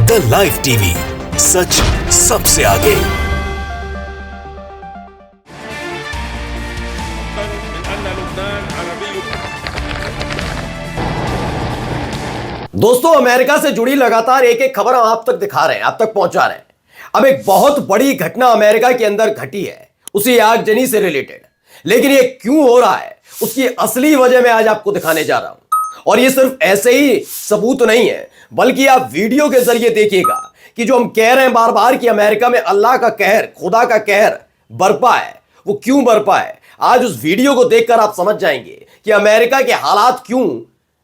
The live TV, सच सबसे आगे। दोस्तों, अमेरिका से जुड़ी लगातार एक एक खबर हम आप तक दिखा रहे हैं, आप तक पहुंचा रहे हैं। अब एक बहुत बड़ी घटना अमेरिका के अंदर घटी है, उसी आगजनी से रिलेटेड। लेकिन ये क्यों हो रहा है, उसकी असली वजह मैं आज आपको दिखाने जा रहा हूं। और ये सिर्फ ऐसे ही सबूत नहीं है, बल्कि आप वीडियो के जरिए देखिएगा कि जो हम कह रहे हैं बार बार कि अमेरिका में अल्लाह का कहर, खुदा का कहर बरपा है, वो क्यों बरपा है। आज उस वीडियो को देखकर आप समझ जाएंगे कि अमेरिका के हालात क्यों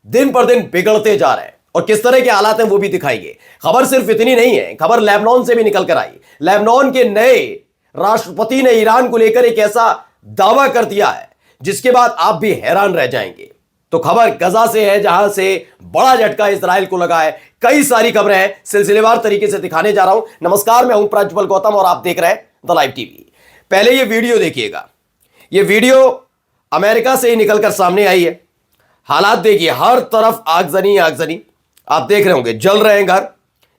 दिन पर दिन बिगड़ते जा रहे हैं और किस तरह के हालात हैं वो भी दिखाएंगे। खबर सिर्फ इतनी नहीं है, खबर लेबनान से भी निकल कर आई। लेबनान के नए राष्ट्रपति ने ईरान को लेकर एक ऐसा दावा कर दिया है जिसके बाद आप भी हैरान रह जाएंगे। तो खबर गजा से है, जहां से बड़ा झटका इजराइल को लगा है। कई सारी खबरें हैं, सिलसिलेवार तरीके से दिखाने जा रहा हूं। नमस्कार, मैं हूं प्रज्वल गौतम और आप देख रहे हैं द लाइव टीवी। पहले ये वीडियो देखिएगा। ये वीडियो अमेरिका से ही निकलकर सामने आई है। हालात देखिए, हर तरफ आगजनी आगजनी। आप देख रहे होंगे जल रहे हैं घर।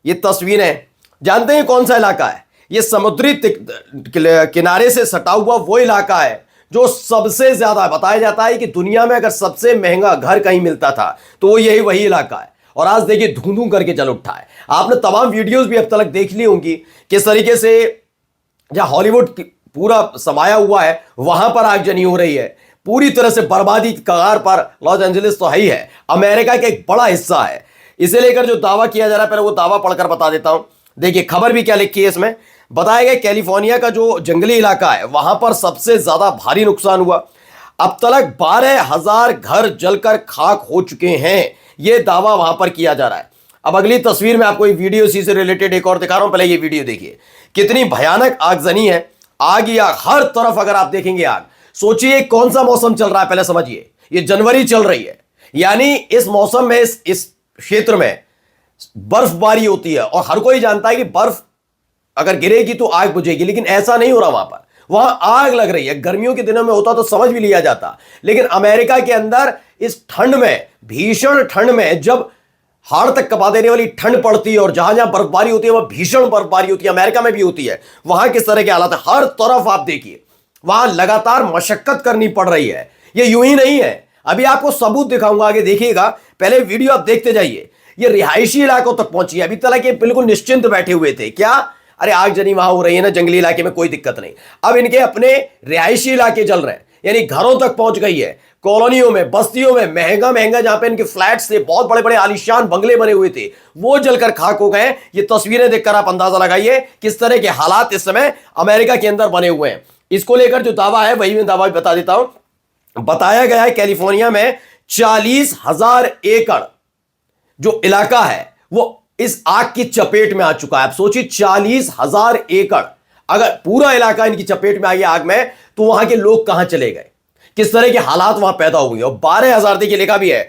ये तस्वीरें, जानते हैं कौन सा इलाका है? ये समुद्री किनारे से सटा हुआ वो इलाका है जो सबसे ज्यादा बताया जाता है कि दुनिया में अगर सबसे महंगा घर कहीं मिलता था तो वो यही वही इलाका है। और आज देखिए धूं धूं करके जल उठा है। आपने तमाम वीडियोस भी अब तक देख ली होंगी किस तरीके से जहां हॉलीवुड पूरा समाया हुआ है वहां पर आगजनी हो रही है। पूरी तरह से बर्बादी की कगार पर लॉस एंजलिस तो है, अमेरिका का एक बड़ा हिस्सा है। इसे लेकर जो दावा किया जा रहा है, पहले वो दावा पढ़कर बता देता हूं। देखिए खबर भी क्या लिखी है इसमें। बताया गया कैलिफोर्निया का जो जंगली इलाका है वहां पर सबसे ज्यादा भारी नुकसान हुआ। अब तक 12,000 घर जलकर खाक हो चुके हैं, यह दावा वहां पर किया जा रहा है। अब अगली तस्वीर में आपको वीडियो इसी से रिलेटेड एक और दिखा रहा हूं। पहले ये वीडियो देखिए, कितनी भयानक आगजनी है। आग ही आग, हर तरफ अगर आप देखेंगे आग। सोचिए कौन सा मौसम चल रहा है, पहले समझिए। ये जनवरी चल रही है, यानी इस मौसम में इस क्षेत्र में बर्फबारी होती है और हर कोई जानता है कि बर्फ अगर गिरेगी तो आग बुझेगी, लेकिन ऐसा नहीं हो रहा। वहां आग लग रही है। गर्मियों के दिनों में होता तो समझ भी लिया जाता, लेकिन अमेरिका के अंदर इस ठंड में, भीषण ठंड में, जब हाड़ तक कपा देने वाली ठंड पड़ती है और जहां जहां बर्फबारी होती है वह भीषण बर्फबारी होती है, अमेरिका में भी होती है। वहां किस तरह के हालात है, हर तरफ आप देखिए। वहां लगातार मशक्कत करनी पड़ रही है। ये यूं ही नहीं है, अभी आपको सबूत दिखाऊंगा, आगे देखिएगा। पहले वीडियो आप देखते जाइए। ये रिहायशी इलाकों तक पहुंची है। अभी तक ये बिल्कुल निश्चिंत बैठे हुए थे, क्या अरे आगजनी वहां हो रही है ना, जंगली इलाके में कोई दिक्कत नहीं। अब इनके अपने रिहायशी इलाके जल रहे हैं, यानी घरों तक पहुंच गई है। कॉलोनियों में, बस्तियों में महंगा महंगा जहां पे इनके फ्लैट्स थे, बहुत बड़े बड़े आलीशान बंगले बने हुए थे, वो जलकर खाक हो गए। ये तस्वीरें देखकर आप अंदाजा लगाइए किस तरह के हालात इस समय अमेरिका के अंदर बने हुए हैं। इसको लेकर जो दावा है वही मैं दावा भी बता देता हूं। बताया गया है कैलिफोर्निया में 40,000 एकड़ जो इलाका है वो इस आग की चपेट में आ चुका है। आप सोचिए 40,000 एकड़, अगर पूरा इलाका इनकी चपेट में आ गया आग में, तो वहां के लोग कहां चले गए, किस तरह के हालात वहां पैदा हो गए। और 12,000 देखिए लिखा भी है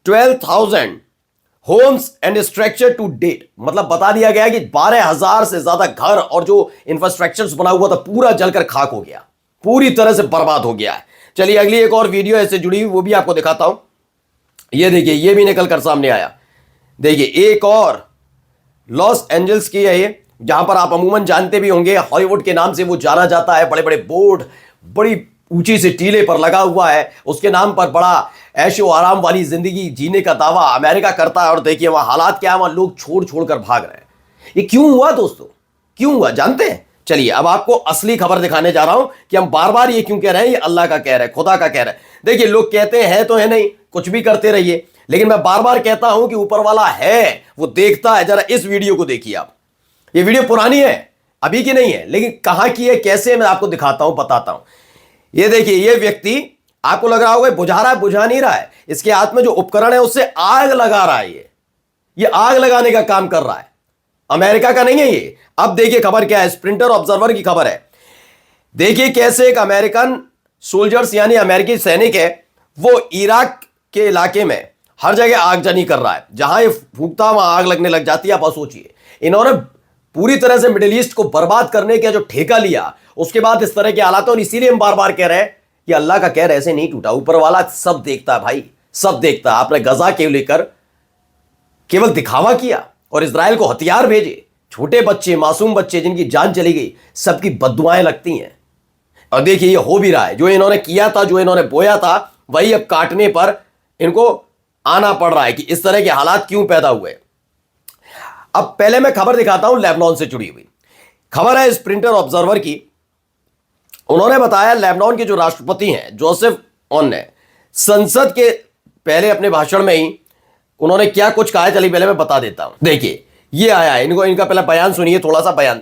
12,000 homes and structure to date, मतलब बता दिया गया कि 12,000 से ज्यादा घर और जो इंफ्रास्ट्रक्चर बना हुआ था पूरा जलकर खाक हो गया, पूरी तरह से बर्बाद हो गया है। चलिए अगली एक और वीडियो ऐसे जुड़ी हुई वो भी आपको दिखाता हूं। ये देखिए, ये भी निकल कर सामने आया। देखिए एक और लॉस एंजल्स की है ये, जहां पर आप अमूमन जानते भी होंगे हॉलीवुड के नाम से वो जाना जाता है। बड़े बड़े बोर्ड बड़ी ऊंची से टीले पर लगा हुआ है, उसके नाम पर बड़ा ऐशो आराम वाली जिंदगी जीने का दावा अमेरिका करता है। और देखिए वहां हालात क्या है, वहां लोग छोड़ छोड़ कर भाग रहे हैं। ये क्यों हुआ दोस्तों, क्यों हुआ जानते हैं? चलिए अब आपको असली खबर दिखाने जा रहा हूं कि हम बार बार ये क्यों कह रहे हैं। ये अल्लाह का कह रहा है, खुदा का कह रहा है। देखिए लोग कहते हैं तो है नहीं, कुछ भी करते रहिए, लेकिन मैं बार बार कहता हूं कि ऊपर वाला है, वो देखता है। जरा इस वीडियो को देखिए आप। ये वीडियो पुरानी है, अभी की नहीं है, लेकिन कहां की है, कैसे, मैं आपको दिखाता हूं, बताता हूं। ये देखिए, ये व्यक्ति, आपको लग रहा होगा बुझा रहा है, बुझा नहीं रहा है। इसके हाथ में जो उपकरण है उससे आग लगा रहा है। ये आग लगाने का काम कर रहा है। अमेरिका का नहीं है ये। अब देखिए खबर क्या है, स्प्रिंटर ऑब्जर्वर की खबर है। देखिए कैसे एक अमेरिकन सोल्जर्स यानी अमेरिकी सैनिक है, वो इराक के इलाके में हर जगह आगजनी कर रहा है। जहां ये फूकता वहां आग लगने लग जाती है। आप सोचिए, इन्होंने पूरी तरह से मिडिल ईस्ट को बर्बाद करने का जो ठेका लिया, उसके बाद इस तरह के हालात। और इसीलिए हम बार बार कह रहे हैं कि अल्लाह का कहर ऐसे नहीं टूटा, ऊपर वाला सब देखता है भाई, सब देखता है। आपने गजा के लेकर केवल दिखावा किया, और इजराइल को हथियार भेजे, छोटे बच्चे, मासूम बच्चे जिनकी जान चली गई, सबकी बद्दुआएं लगती हैं। और देखिए ये हो भी रहा है। जो इन्होंने किया था, जो इन्होंने बोया था, वही अब काटने पर इनको आना पड़ रहा है कि इस तरह के हालात क्यों पैदा हुए। अब पहले मैं खबर दिखाता हूं लेबनान से जुड़ी हुई खबर है स्प्रिंटर ऑब्जर्वर की। उन्होंने बताया लेबनान के जो राष्ट्रपति हैं जोसेफ ऑन ने संसद के पहले अपने भाषण में ही उन्होंने क्या कुछ कहा है, चलिए पहले मैं बता देता हूं। देखिए ये आया है, इनका पहला बयान सुनिए, थोड़ा सा बयान।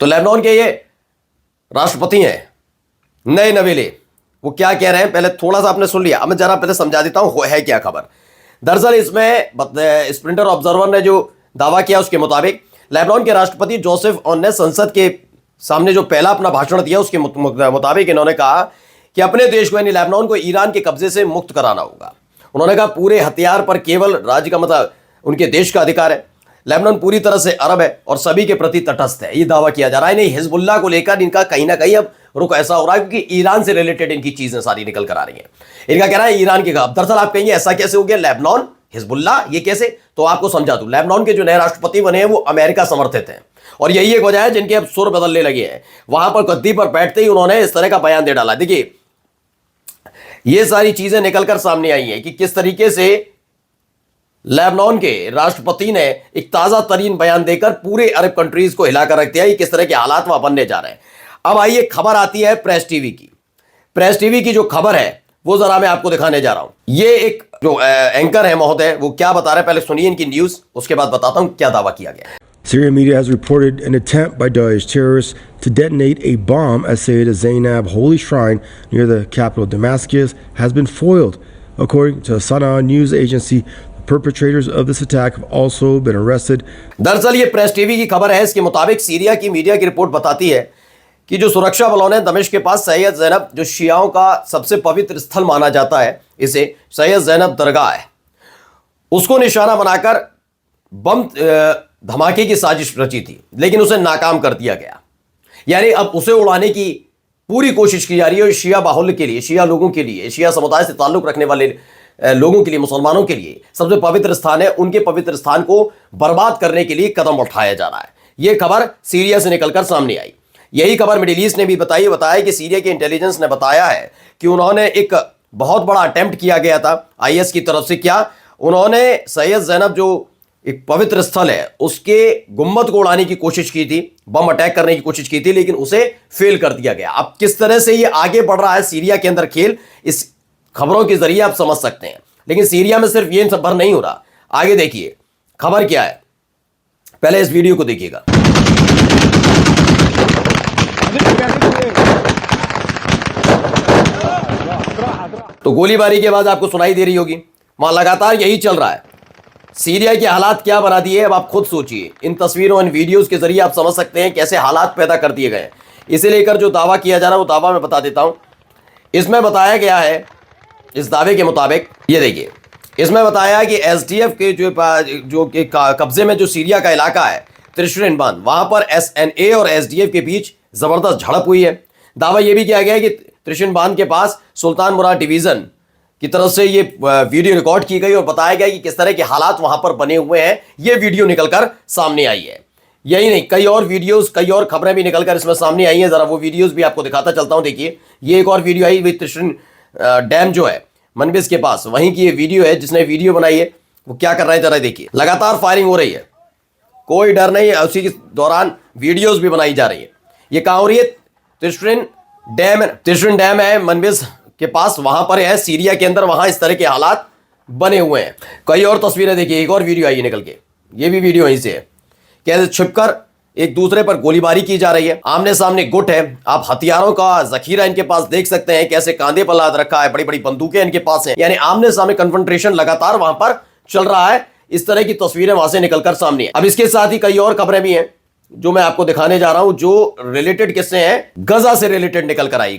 तो लेबनान के ये राष्ट्रपति हैं नए नवेले, वो क्या कह रहे हैं पहले थोड़ा सा आपने सुन लिया, अब मैं जरा पहले समझा देता हूं है क्या खबर। दरअसल इसमें स्प्रिंटर ऑब्जर्वर ने जो दावा किया उसके मुताबिक लेबनान के राष्ट्रपति जोसेफ ऑन ने संसद के सामने जो पहला अपना भाषण दिया उसके मुताबिक इन्होंने कहा कि अपने देश को यानी लेबनान को ईरान के कब्जे से मुक्त कराना होगा। उन्होंने कहा पूरे हथियार पर केवल राज्य का मतलब उनके देश का अधिकार है। लेबनान पूरी तरह से अरब है और सभी के प्रति तटस्थ है, ये दावा किया जा रहा है। नहीं, हिजबुल्लाह को लेकर इनका कहीं ना कहीं अब रुख ऐसा हो रहा है क्योंकि ईरान से रिलेटेड इनकी चीजें सारी निकल कर आ रही हैं। इनका कहना है ईरान के खिलाफ। दरअसल आप कहेंगे ऐसा कैसे हो गया, लेबनान हिजबुल्लाह ये कैसे, तो आपको समझा दूं। लेबनान के जो नए राष्ट्रपति बने हैं वो अमेरिका समर्थित हैं और यही एक वजह है जिनके अब सुर बदलने लगे हैं। वहां पर गद्दी पर बैठते ही उन्होंने इस तरह का बयान दे डाला। देखिए ये सारी चीजें निकलकर सामने आई हैं कि किस तरीके से लेबनान के राष्ट्रपति ने एक ताजा तरीन बयान देकर पूरे अरब कंट्रीज को हिलाकर रख दिया कि किस तरह के हालात वहां बनने जा रहे हैं। अब आइए खबर आती है प्रेस टीवी की। प्रेस टीवी की जो खबर है वो जरा मैं आपको दिखाने जा रहा हूं। ये एक जो एंकर है महोदय वो क्या बता रहे हैं, पहले सुनिए इनकी न्यूज, उसके बाद बताता हूं क्या दावा किया गया। Syrian media has reported an attempt by Daesh terrorists to detonate a bomb at Sayyida Zainab Holy Shrine near the capital Damascus has been foiled. According to Sana'a news agency, the perpetrators of this attack have also been arrested. दरअसल ये press TV की खबर है। इसके मुताबिक Syria की media की report बताती है कि जो सुरक्षा बलों ने दमिश्क के पास सैयद जैनब, जो शियाओं का सबसे पवित्र स्थल माना जाता है, इसे सैयद जैनब दरगाह है, उसको निशाना बनाकर बम धमाके की साजिश रची थी, लेकिन उसे नाकाम कर दिया गया। यानी अब उसे उड़ाने की पूरी कोशिश की जा रही है शिया बाहुल्य के लिए, शिया लोगों के लिए, शिया समुदाय से ताल्लुक रखने वाले लोगों के लिए, मुसलमानों के लिए सबसे पवित्र स्थान है, उनके पवित्र स्थान को बर्बाद करने के लिए कदम उठाया जा रहा है। यह खबर सीरिया से निकलकर सामने आई। यही खबर मिडिल ईस्ट ने भी बताया कि सीरिया के इंटेलिजेंस ने बताया है कि उन्होंने एक बहुत बड़ा अटेम्प्ट किया गया था आईएस की तरफ से। क्या उन्होंने सैयद जैनब जो एक पवित्र स्थल है उसके गुम्बद को उड़ाने की कोशिश की थी, बम अटैक करने की कोशिश की थी, लेकिन उसे फेल कर दिया गया। अब किस तरह से ये आगे बढ़ रहा है सीरिया के अंदर खेल, इस खबरों के जरिए आप समझ सकते हैं। लेकिन सीरिया में सिर्फ ये सब भर नहीं हो रहा, आगे देखिए खबर क्या है, पहले इस वीडियो को देखिएगा। तो गोलीबारी की आवाज आपको सुनाई दे रही होगी, वहां लगातार यही चल रहा है। सीरिया के हालात क्या बना दिए अब आप खुद सोचिए। इन तस्वीरों, इन वीडियोस के जरिए आप समझ सकते हैं कैसे हालात पैदा कर दिए गए। इसे लेकर जो दावा किया जा रहा है वो दावा मैं बता देता हूं। इसमें बताया गया है, इस दावे के मुताबिक ये देखिए, इसमें बताया कि एसडीएफ के जो कब्जे में जो सीरिया का इलाका है त्रिशरिन बांध, वहां पर एसएनए और एसडीएफ के बीच जबरदस्त झड़प हुई है। दावा यह भी किया गया है कि त्रिशरिन बांध के पास सुल्तान मुराद डिवीजन की तरफ से ये वीडियो रिकॉर्ड की गई और बताया गया कि किस तरह के हालात वहां पर बने हुए हैं। ये वीडियो निकलकर सामने आई है। यही नहीं, कई और वीडियोस, कई और खबरें भी निकलकर इसमें सामने आई हैं। जरा वो वीडियोस भी आपको दिखाता चलता हूं। देखिए ये एक और वीडियो आई हुई त्रिशरिन डैम जो है मनबिस के पास, वहीं की ये वीडियो है। जिसने वीडियो बनाई है वो क्या कर रहा है जरा देखिए। लगातार फायरिंग हो रही है, कोई डर नहीं है। उसी के दौरान वीडियोस भी बनाई जा रही है। ये कहां हो रही है? त्रिशरिन डैम है मनबिस के पास, वहां पर है सीरिया के अंदर। वहां इस तरह के हालात बने हुए हैं। कई और तस्वीरें देखिए, एक और वीडियो आई है निकल के, ये भी वीडियो यहीं से है। कैसे छिपकर एक दूसरे पर गोलीबारी की जा रही है, आमने सामने गुट है। आप हथियारों का जखीरा इनके पास देख सकते हैं, कैसे कांधे पर लाद रखा है, बड़ी बड़ी बंदूकें इनके पास हैं। यानी आमने सामने कन्फ्रंटेशन लगातार वहां पर चल रहा है। इस तरह की तस्वीरें वहां से निकलकर सामने है। अब इसके साथ ही कई और खबरें भी हैं जो मैं आपको दिखाने जा रहा हूं, जो रिलेटेड किससे हैं, गजा से रिलेटेड निकल कर आई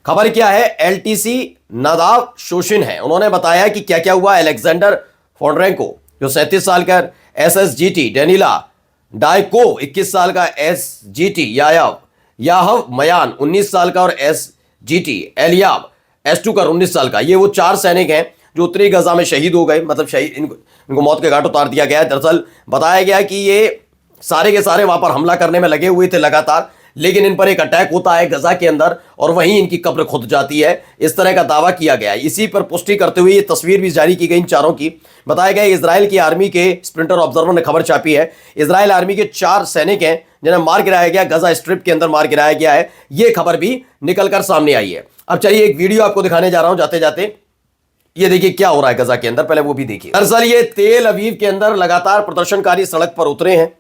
खबर क्या है? एलटीसी नादाव शोशिन है, उन्होंने बताया कि क्या क्या हुआ। अलेक्जेंडर फोंड्रेंको जो 37 साल का, एसएसजीटी डेनिला डायकोव 21 साल का, SGT याहव मयान 19 साल का और SGT एलियाब एस्टुकर 19 साल का। ये वो 4 सैनिक हैं जो उत्तरी गजा में शहीद हो गए, मतलब शहीद इनको मौत के घाट उतार दिया गया है। दरअसल बताया गया कि ये सारे के सारे वहां पर हमला करने में लगे हुए थे लगातार, लेकिन इन पर एक अटैक होता है गजा के अंदर और वहीं इनकी कब्र खुद जाती है, इस तरह का दावा किया गया है। इसी पर पुष्टि करते हुए ये तस्वीर भी जारी की गई इन चारों की। बताया गया इजराइल की आर्मी के स्प्रिंटर ऑब्जर्वर ने खबर छापी है, इजराइल आर्मी के 4 सैनिक हैं जिन्हें मार गिराया गया, गजा स्ट्रिप के अंदर मार गिराया गया है। यह खबर भी निकलकर सामने आई है। अब चलिए एक वीडियो आपको दिखाने जा रहा हूं जाते जाते। ये देखिए क्या हो रहा है गजा के अंदर, पहले वो भी देखिए। दरअसल ये तेल अवीव के अंदर लगातार प्रदर्शनकारी सड़क पर उतरे हैं।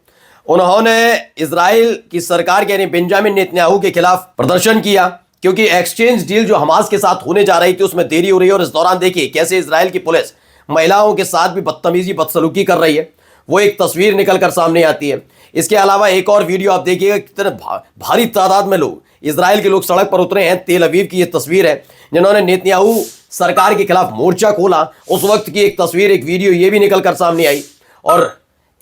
उन्होंने इजराइल की सरकार यानी बेंजामिन नेतन्याहू के खिलाफ प्रदर्शन किया क्योंकि एक्सचेंज डील जो हमास के साथ होने जा रही थी उसमें देरी हो रही है। और इस दौरान देखिए कैसे इजराइल की पुलिस महिलाओं के साथ भी बदतमीजी बदसलूकी कर रही है, वो एक तस्वीर निकलकर सामने आती है। इसके अलावा एक और वीडियो आप देखिएगा, कितने भारी तादाद में लोग, इजराइल के लोग सड़क पर उतरे हैं। तेल अवीव की ये तस्वीर है जिन्होंने नेतन्याहू सरकार के खिलाफ मोर्चा खोला, उस वक्त की एक तस्वीर, एक वीडियो ये भी निकलकर सामने आई। और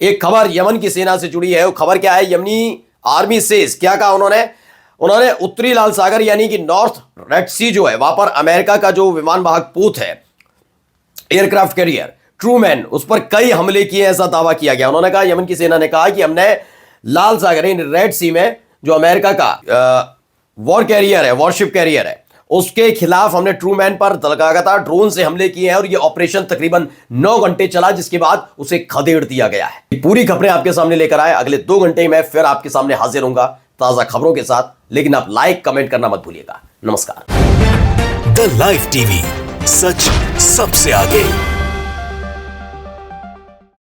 एक खबर यमन की सेना से जुड़ी है। वो खबर क्या है, यमनी आर्मी से क्या कहा उन्होंने उत्तरी लाल सागर यानी कि नॉर्थ रेड सी जो है वहां पर अमेरिका का जो विमान वाहक पोत है, एयरक्राफ्ट कैरियर ट्रूमैन, उस पर कई हमले किए, ऐसा दावा किया गया। उन्होंने कहा, यमन की सेना ने कहा कि हमने लाल सागर यानी रेड सी में जो अमेरिका का वॉर कैरियर है, वॉरशिप कैरियर है, उसके खिलाफ हमने ट्रूमैन पर लगातार ड्रोन से हमले किए हैं और यह ऑपरेशन तकरीबन 9 घंटे चला, जिसके बाद उसे खदेड़ दिया गया है। पूरी खबरें आपके सामने लेकर आए। अगले 2 घंटे में फिर आपके सामने हाजिर होऊंगा ताजा खबरों के साथ, लेकिन आप लाइक कमेंट करना मत भूलिएगा। नमस्कार। द लाइव टीवी, सच सबसे आगे।